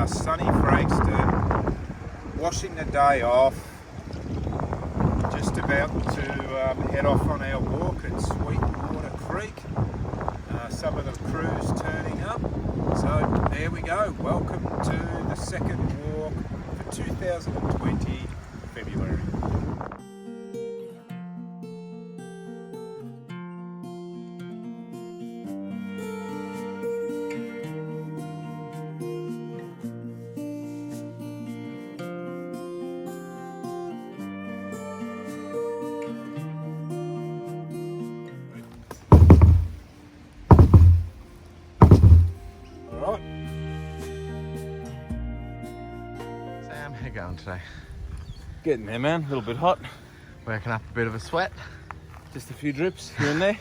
sunny Frankston, washing the day off, just about to head off on our walk at Sweetwater Creek. Some of the crew's turning up, so there we go. Welcome to the second walk for 2020 February. Sam, how you going today? Getting there, man. A little bit hot. Working up a bit of a sweat. Just a few drips here and there.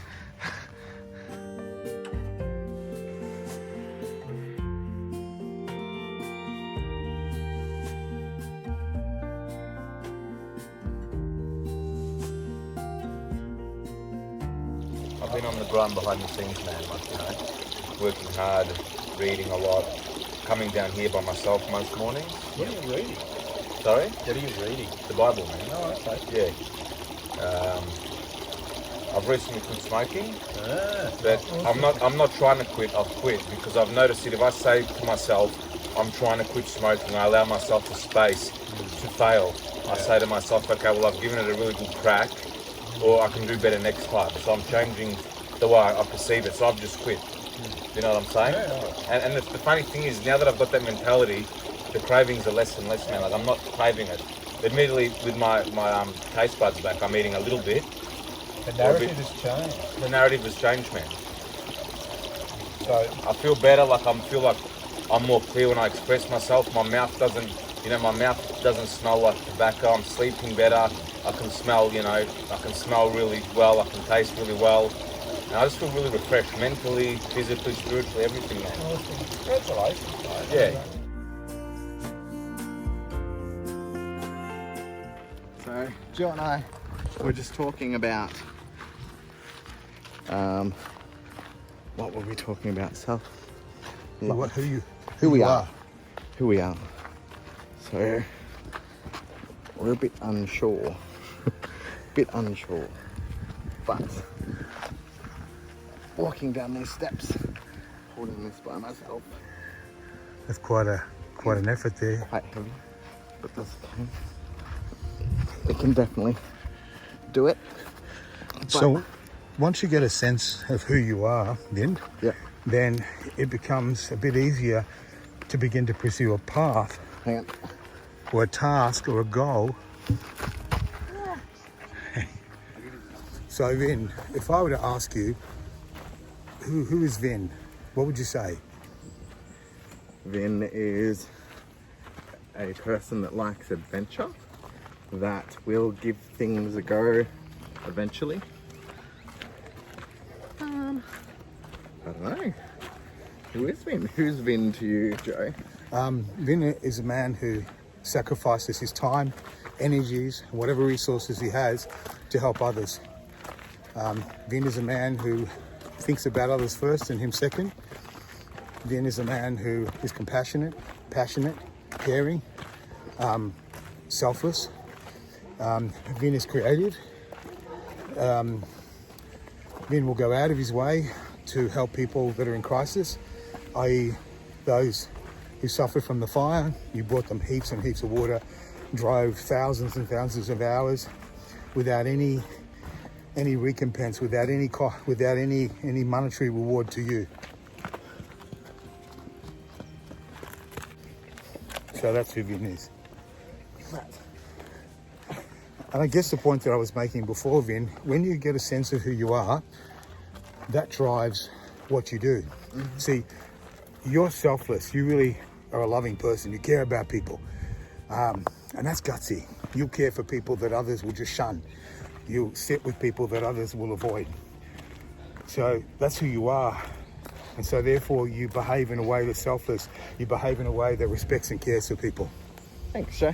I've been on the grind behind the scenes, man, like, you know, working hard, reading a lot, coming down here by myself most mornings. What are you reading? Sorry? What are you reading? The Bible, man. Oh, okay. Yeah. I've recently quit smoking, but awesome. I'm not trying to quit. I've quit because I've noticed that if I say to myself, I'm trying to quit smoking, I allow myself the space to fail. I say to myself, okay, well, I've given it a really good crack, or I can do better next time. So I'm changing the way I perceive it. So I've just quit. You know what I'm saying? Yeah. And the funny thing is, now that I've got that mentality, the cravings are less and less, man. Like, I'm not craving it. Admittedly, with my taste buds back, I'm eating a little bit. The narrative has changed. The narrative has changed, man. So I feel better. Like I feel like I'm more clear when I express myself. My mouth doesn't smell like tobacco. I'm sleeping better. I can smell, I can smell really well. I can taste really well. And I just feel really refreshed, mentally, physically, spiritually, everything, man. awesome. Congratulations, mate. Yeah. So, Joe and I were just talking about, what were we talking about? Who we are. So, we're a bit unsure. But, walking down these steps, holding this by myself, That's quite an effort there. quite heavy, but that's okay. It can definitely do it. So once you get a sense of who you are, then it becomes a bit easier to begin to pursue a path Hang on. or a task or a goal. So Vin, if I were to ask you, who is Vin? What would you say? Vin is a person that likes adventure, that will give things a go eventually. I don't know. Who is Vin? Who's Vin to you, Joe? Vin is a man who sacrifices his time, energies, whatever resources he has to help others. Vin is a man who thinks about others first and him second. Vin is a man who is compassionate, passionate, caring, selfless. Vin is creative. Vin will go out of his way to help people that are in crisis, i.e. those who suffer from the fire. You brought them heaps and heaps of water, drove thousands and thousands of hours without any recompense, without any monetary reward to you. So that's who Vin is. And I guess the point that I was making before, Vin, when you get a sense of who you are, that drives what you do. Mm-hmm. See, you're selfless. You really are a loving person. You care about people. And that's gutsy. You care for people that others will just shun. You sit with people that others will avoid. So that's who you are. And so therefore you behave in a way that's selfless. You behave in a way that respects and cares for people. Thanks, Joe.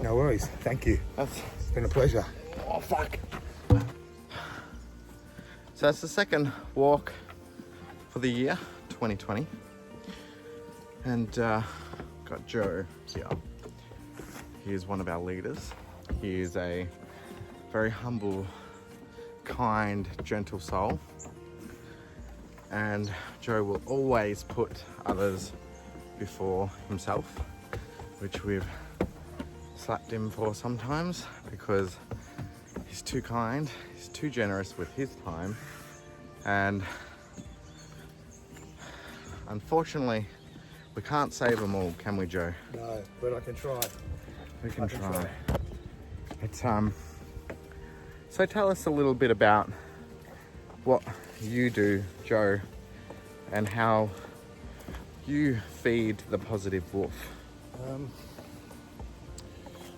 No worries. Thank you. It's been a pleasure. Oh, fuck. So it's the second walk for the year, 2020. And got got Joe here. He is one of our leaders. He is a very humble, kind, gentle soul. And Joe will always put others before himself, which we've slapped him for sometimes because he's too kind, he's too generous with his time, and unfortunately we can't save them all, can we, Joe? No, but I can try. We can try. It's so tell us a little bit about what you do, Joe, and how you feed the positive wolf.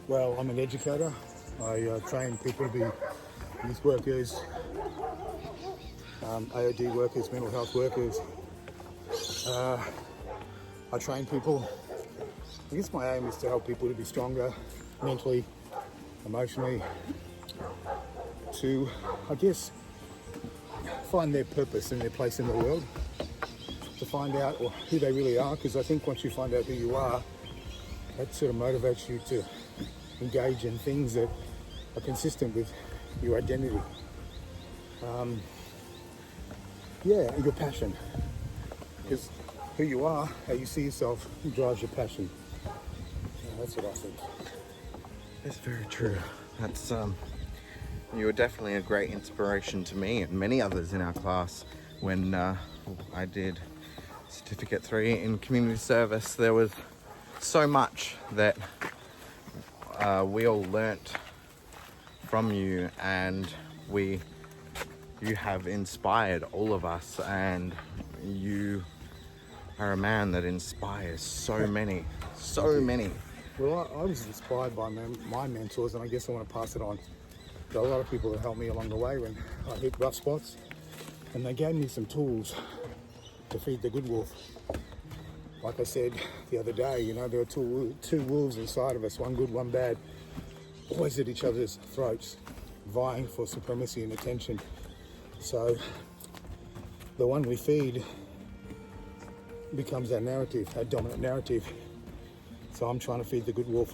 Well, I'm an educator. I train people to be youth workers, AOD workers, mental health workers. I train people. I guess my aim is to help people to be stronger mentally, emotionally, to, I guess, find their purpose and their place in the world, to find out who they really are, because I think once you find out who you are, that sort of motivates you to engage in things that are consistent with your identity. And your passion. Because who you are, how you see yourself, drives your passion. That's what I think. That's very true. That's you were definitely a great inspiration to me and many others in our class when I did Certificate 3 in community service. There was so much that we all learnt from you, and you have inspired all of us, and you are a man that inspires so many. Well, I was inspired by my mentors, and I guess I want to pass it on. There are a lot of people that helped me along the way when I hit rough spots, and they gave me some tools to feed the good wolf. Like I said the other day, there are two wolves inside of us, one good, one bad, always at each other's throats, vying for supremacy and attention. So the one we feed becomes our narrative, our dominant narrative. So I'm trying to feed the good wolf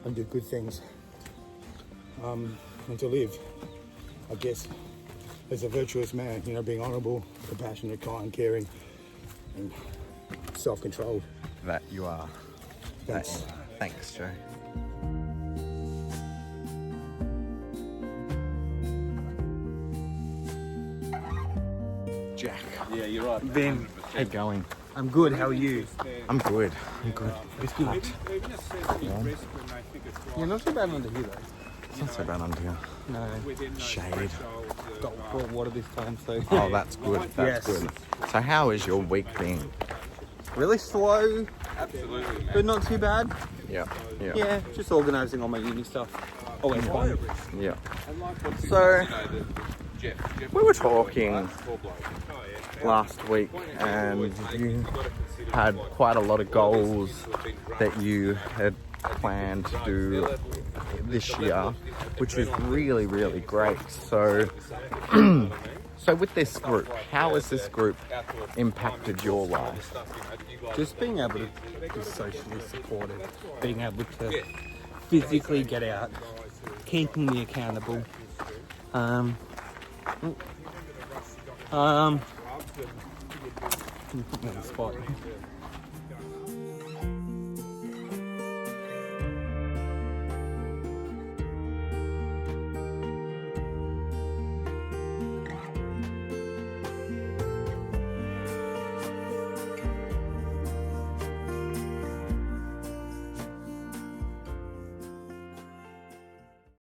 and do good things, and to live, I guess, as a virtuous man, being honourable, compassionate, kind, caring, and self-controlled. That you are. Thanks. Thanks, Joe. Jack. Yeah, you're right. Vin, How you going? I'm good. How are you? I'm good. It's good. You're not too bad under here though. It's not so bad under here. No. Shade. Got brought water this time, so. Oh, that's good. That's Yes. good. So how has your week been? Really slow, Absolutely, man. but not too bad. Yeah. Yeah, just organising all my uni stuff. Always fun. Yeah. So, So we were talking last week, and you had quite a lot of goals that you had planned to do this year, which is really, really great. So, so with this group, how has this group impacted your life? Just being able to be socially supported, being able to physically get out, keeping me accountable. Can you put me on the spot?